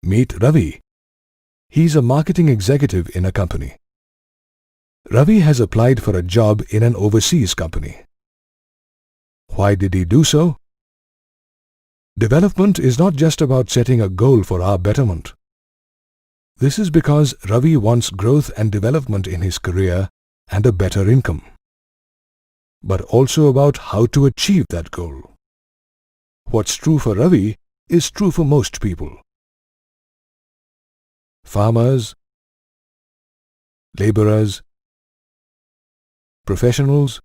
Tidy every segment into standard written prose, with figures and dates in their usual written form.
Meet Ravi. He's a marketing executive in a company. Ravi has applied for a job in an overseas company. Why did he do so? Development is not just about setting a goal for our betterment. This is because Ravi wants growth and development in his career and a better income, but also about how to achieve that goal. What's true for Ravi is true for most people. Farmers, laborers, professionals,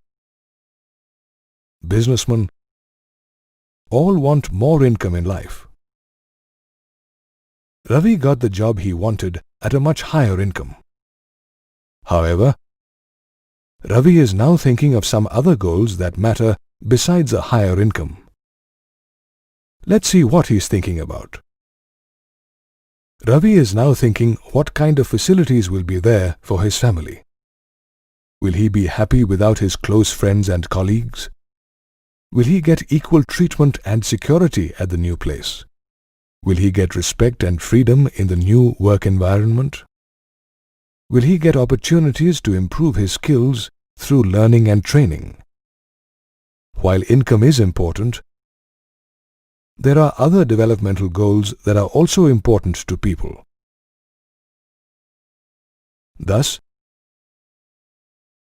businessmen, all want more income in life. Ravi got the job he wanted at a much higher income. However, Ravi is now thinking of some other goals that matter besides a higher income. Let's see what he's thinking about. Ravi is now thinking what kind of facilities will be there for his family. Will he be happy without his close friends and colleagues? Will he get equal treatment and security at the new place? Will he get respect and freedom in the new work environment? Will he get opportunities to improve his skills through learning and training? While income is important, there are other developmental goals that are also important to people. Thus,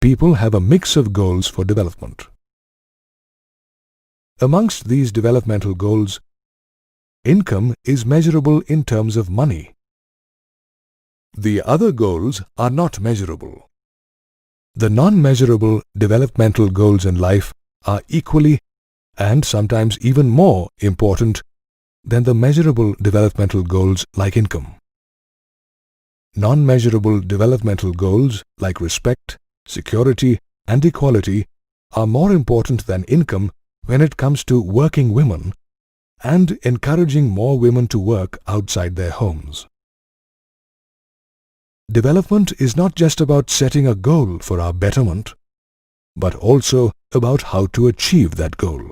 people have a mix of goals for development. Amongst these developmental goals, income is measurable in terms of money. The other goals are not measurable. The non-measurable developmental goals in life are equally and sometimes even more important than the measurable developmental goals like income. Non-measurable developmental goals like respect, security, and equality are more important than income when it comes to working women and encouraging more women to work outside their homes. Development is not just about setting a goal for our betterment, but also about how to achieve that goal.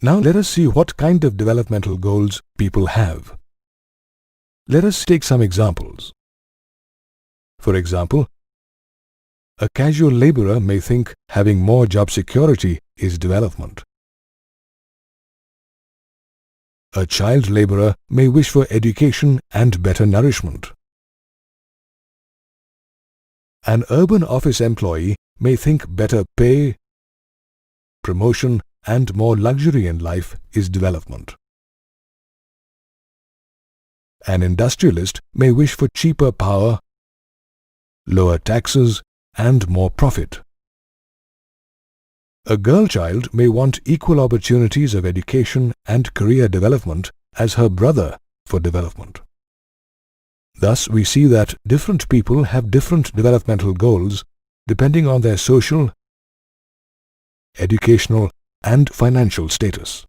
Now let us see what kind of developmental goals people have. Let us take some examples. For example, a casual laborer may think having more job security is development. A child laborer may wish for education and better nourishment. An urban office employee may think better pay, promotion, and more luxury in life is development. An industrialist may wish for cheaper power, lower taxes, and more profit. A girl child may want equal opportunities of education and career development as her brother for development. Thus, we see that different people have different developmental goals depending on their social, educational, and financial status.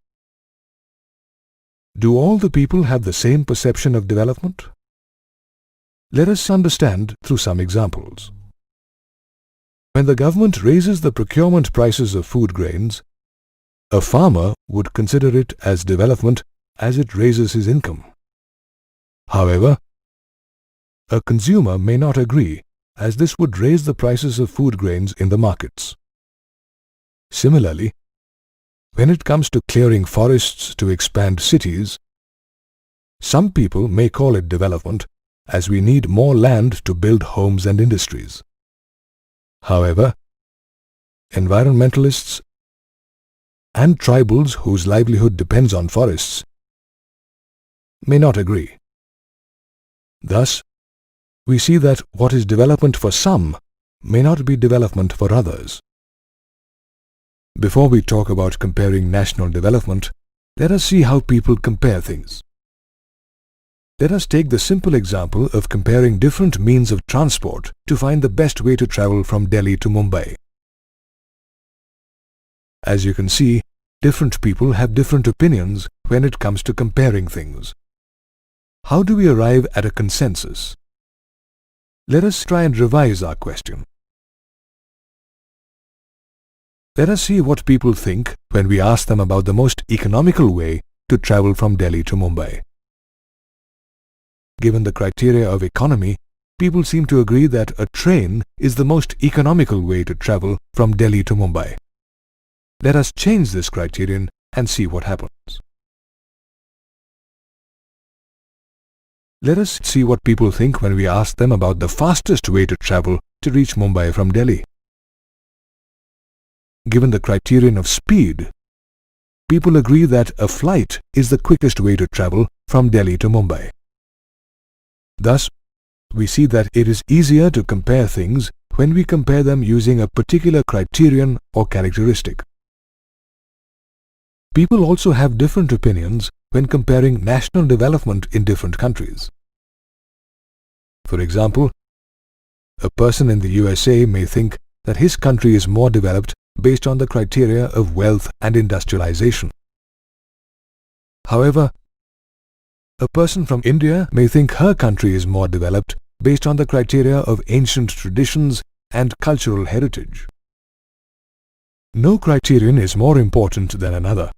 Do all the people have the same perception of development? Let us understand through some examples. When the government raises the procurement prices of food grains, a farmer would consider it as development as it raises his income. However, a consumer may not agree, as this would raise the prices of food grains in the markets. Similarly, when it comes to clearing forests to expand cities, some people may call it development as we need more land to build homes and industries. However, environmentalists and tribals whose livelihood depends on forests may not agree. Thus, we see that what is development for some may not be development for others. Before we talk about comparing national development, let us see how people compare things. Let us take the simple example of comparing different means of transport to find the best way to travel from Delhi to Mumbai. As you can see, different people have different opinions when it comes to comparing things. How do we arrive at a consensus? Let us try and revise our question. Let us see what people think when we ask them about the most economical way to travel from Delhi to Mumbai. Given the criteria of economy, people seem to agree that a train is the most economical way to travel from Delhi to Mumbai. Let us change this criterion and see what happens. Let us see what people think when we ask them about the fastest way to travel to reach Mumbai from Delhi. Given the criterion of speed, people agree that a flight is the quickest way to travel from Delhi to Mumbai. Thus, we see that it is easier to compare things when we compare them using a particular criterion or characteristic. People also have different opinions when comparing national development in different countries. For example, a person in the USA may think that his country is more developed based on the criteria of wealth and industrialization. However, a person from India may think her country is more developed based on the criteria of ancient traditions and cultural heritage. No criterion is more important than another.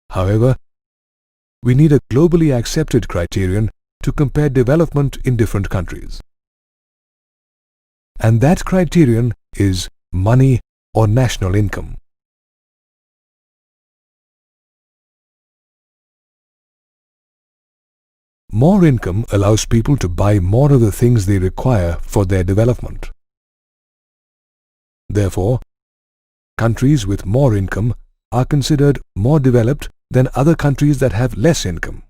However, we need a globally accepted criterion to compare development in different countries. And that criterion is money or national income. More income allows people to buy more of the things they require for their development. Therefore, countries with more income are considered more developed than other countries that have less income.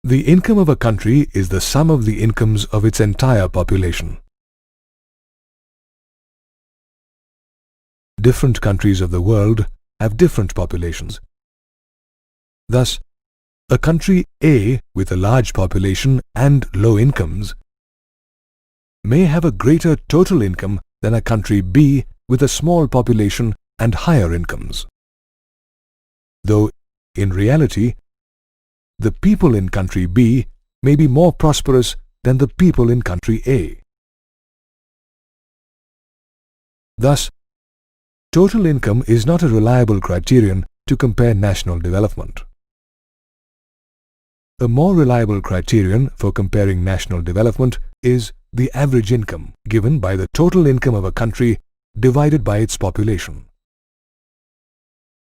The income of a country is the sum of the incomes of its entire population. Different countries of the world have different populations. Thus, a country A with a large population and low incomes may have a greater total income than a country B with a small population and higher incomes. Though, in reality, the people in country B may be more prosperous than the people in country A. Thus, total income is not a reliable criterion to compare national development. A more reliable criterion for comparing national development is the average income given by the total income of a country divided by its population.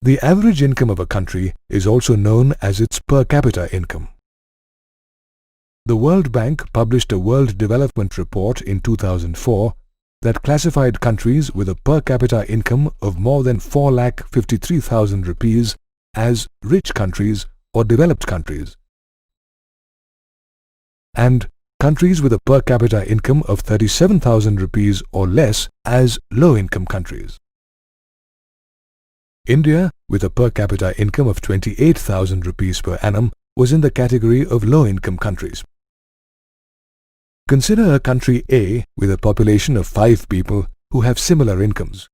The average income of a country is also known as its per capita income. The World Bank published a World Development Report in 2004 that classified countries with a per capita income of more than 4,53,000 rupees as rich countries or developed countries, and countries with a per capita income of 37,000 rupees or less as low-income countries. India, with a per capita income of 28,000 rupees per annum, was in the category of low-income countries. Consider a country A with a population of 5 people who have similar incomes.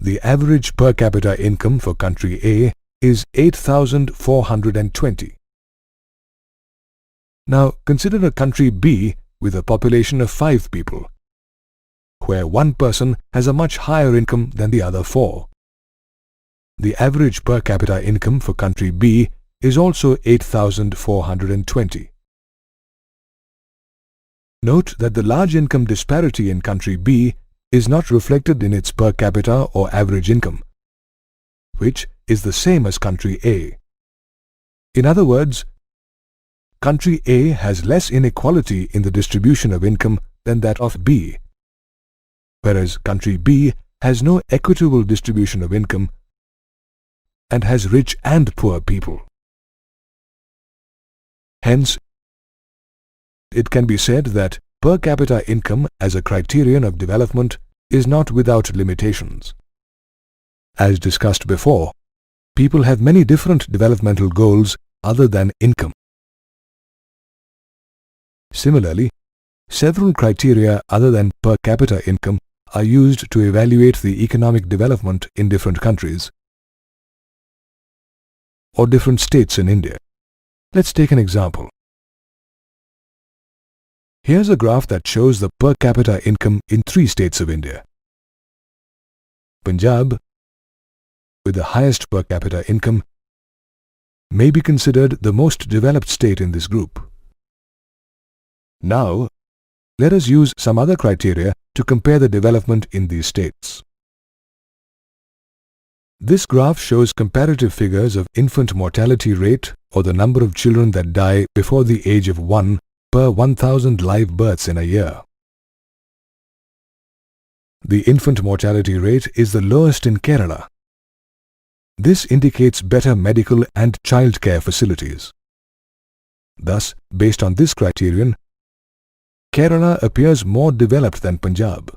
The average per capita income for country A is 8,420. Now consider a country B with a population of 5 people, where one person has a much higher income than the other 4. The average per capita income for country B is also 8,420. Note that the large income disparity in country B is not reflected in its per capita or average income, which is the same as country A. In other words, country A has less inequality in the distribution of income than that of B, whereas country B has no equitable distribution of income and has rich and poor people. Hence, it can be said that per capita income as a criterion of development is not without limitations. As discussed before, people have many different developmental goals other than income. Similarly, several criteria other than per capita income are used to evaluate the economic development in different countries or different states in India. Let's take an example. Here's a graph that shows the per capita income in 3 states of India. Punjab, with the highest per capita income, may be considered the most developed state in this group. Now, let us use some other criteria to compare the development in these states. This graph shows comparative figures of infant mortality rate, or the number of children that die before the age of 1 per 1,000 live births in a year. The infant mortality rate is the lowest in Kerala. This indicates better medical and childcare facilities. Thus, based on this criterion, Kerala appears more developed than Punjab.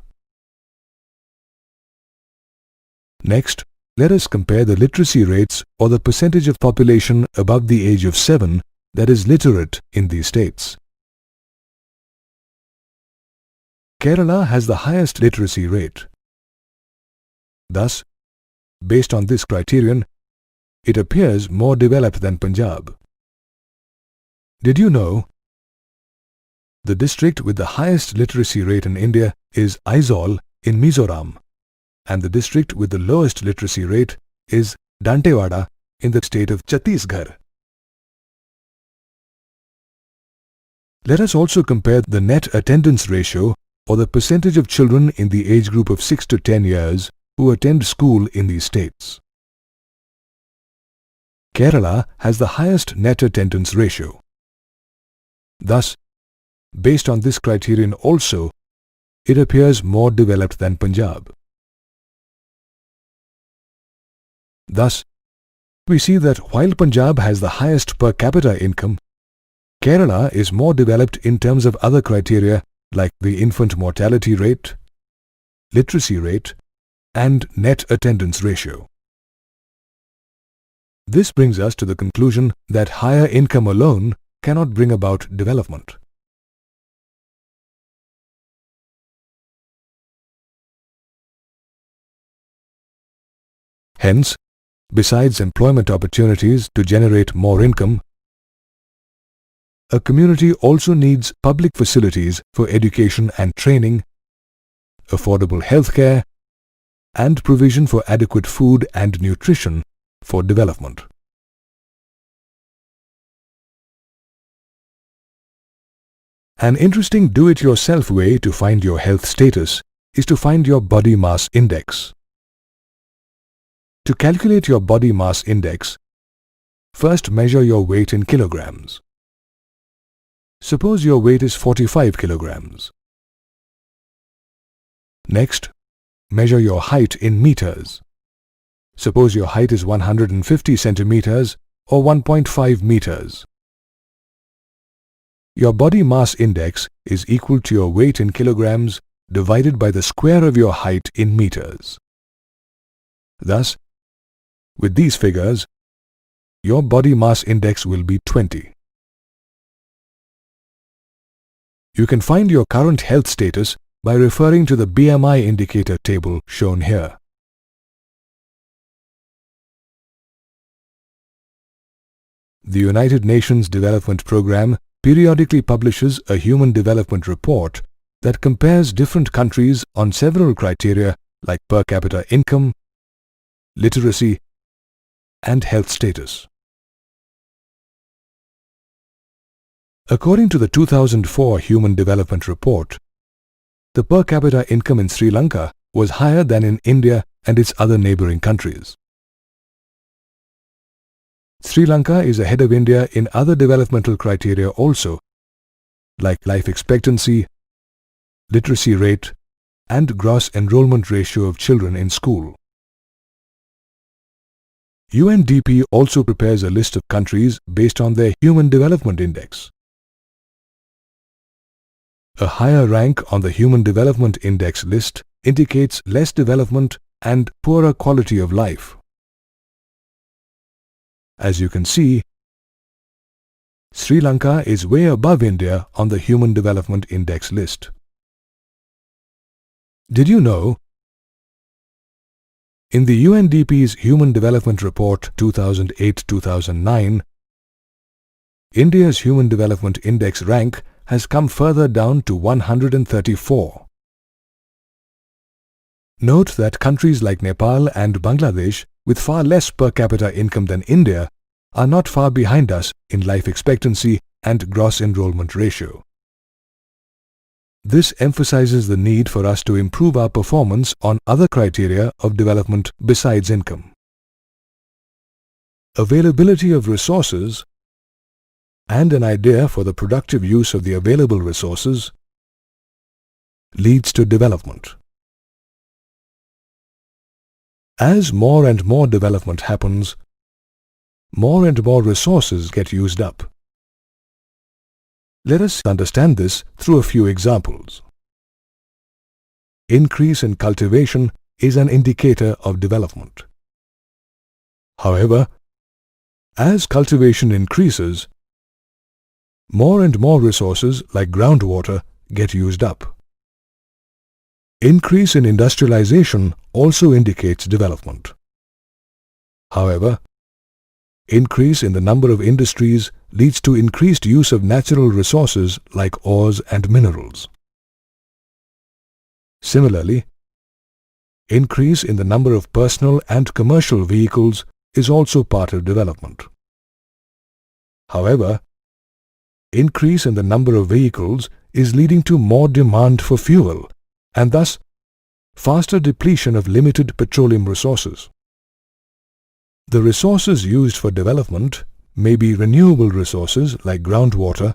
Next, let us compare the literacy rates, or the percentage of population above the age of 7 that is literate in these states. Kerala has the highest literacy rate. Thus, based on this criterion, it appears more developed than Punjab. Did you know the district with the highest literacy rate in India is Aizawl in Mizoram, and the district with the lowest literacy rate is Dantewada in the state of Chhattisgarh. Let us also compare the net attendance ratio, or the percentage of children in the age group of 6 to 10 years who attend school in these states. Kerala has the highest net attendance ratio. Thus, based on this criterion also, it appears more developed than Punjab. Thus, we see that while Punjab has the highest per capita income, Kerala is more developed in terms of other criteria like the infant mortality rate, literacy rate, and net attendance ratio. This brings us to the conclusion that higher income alone cannot bring about development. Hence, besides employment opportunities to generate more income, a community also needs public facilities for education and training, affordable healthcare, and provision for adequate food and nutrition for development. An interesting do-it-yourself way to find your health status is to find your body mass index. To calculate your body mass index, first measure your weight in kilograms. Suppose your weight is 45 kilograms. Next, measure your height in meters. Suppose your height is 150 centimeters or 1.5 meters. Your body mass index is equal to your weight in kilograms divided by the square of your height in meters. Thus, with these figures, your body mass index will be 20. You can find your current health status by referring to the BMI indicator table shown here. The United Nations Development Programme periodically publishes a Human Development Report that compares different countries on several criteria like per capita income, literacy, and health status. According to the 2004 Human Development Report, the per capita income in Sri Lanka was higher than in India and its other neighboring countries. Sri Lanka is ahead of India in other developmental criteria also, like life expectancy, literacy rate, and gross enrollment ratio of children in school. UNDP also prepares a list of countries based on their Human Development Index. A higher rank on the Human Development Index list indicates less development and poorer quality of life. As you can see, Sri Lanka is way above India on the Human Development Index list. Did you know? In the UNDP's Human Development Report 2008-2009, India's Human Development Index rank has come further down to 134. Note that countries like Nepal and Bangladesh, with far less per capita income than India, are not far behind us in life expectancy and gross enrollment ratio. This emphasizes the need for us to improve our performance on other criteria of development besides income. Availability of resources and an idea for the productive use of the available resources leads to development. As more and more development happens, more and more resources get used up. Let us understand this through a few examples. Increase in cultivation is an indicator of development. However, as cultivation increases, more and more resources like groundwater get used up. Increase in industrialization also indicates development. However, increase in the number of industries leads to increased use of natural resources like ores and minerals. Similarly, increase in the number of personal and commercial vehicles is also part of development. However, increase in the number of vehicles is leading to more demand for fuel and thus faster depletion of limited petroleum resources. The resources used for development may be renewable resources like groundwater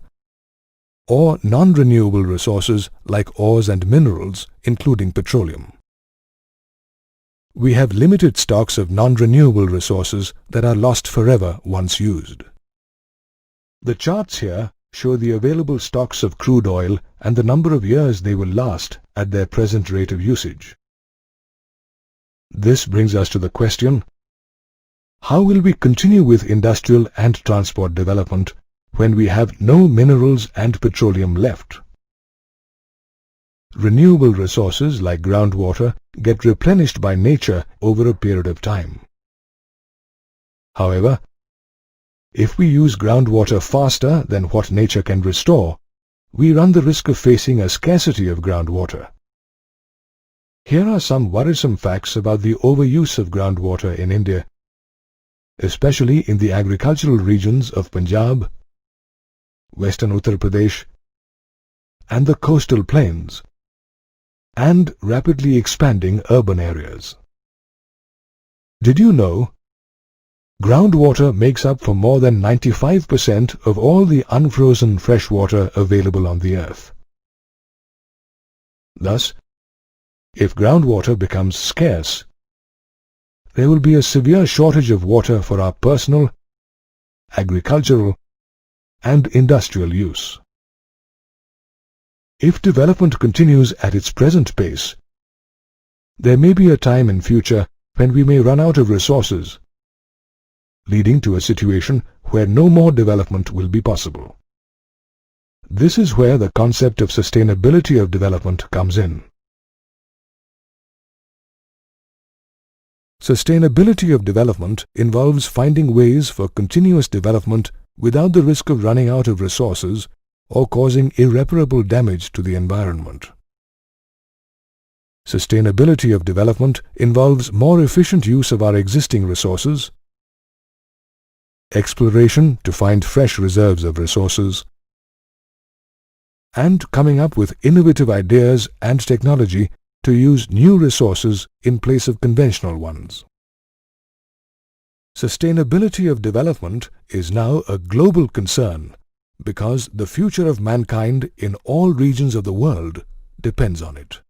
or non-renewable resources like ores and minerals, including petroleum. We have limited stocks of non-renewable resources that are lost forever once used. The charts here show the available stocks of crude oil and the number of years they will last at their present rate of usage. This brings us to the question, how will we continue with industrial and transport development when we have no minerals and petroleum left? Renewable resources like groundwater get replenished by nature over a period of time. However, if we use groundwater faster than what nature can restore, we run the risk of facing a scarcity of groundwater. Here are some worrisome facts about the overuse of groundwater in India, especially in the agricultural regions of Punjab, Western Uttar Pradesh, and the coastal plains, and rapidly expanding urban areas. Did you know groundwater makes up for more than 95% of all the unfrozen fresh water available on the earth? Thus, if groundwater becomes scarce, there will be a severe shortage of water for our personal, agricultural, and industrial use. If development continues at its present pace, there may be a time in future when we may run out of resources, leading to a situation where no more development will be possible. This is where the concept of sustainability of development comes in. Sustainability of development involves finding ways for continuous development without the risk of running out of resources or causing irreparable damage to the environment. Sustainability of development involves more efficient use of our existing resources, exploration to find fresh reserves of resources, and coming up with innovative ideas and technology to use new resources in place of conventional ones. Sustainability of development is now a global concern because the future of mankind in all regions of the world depends on it.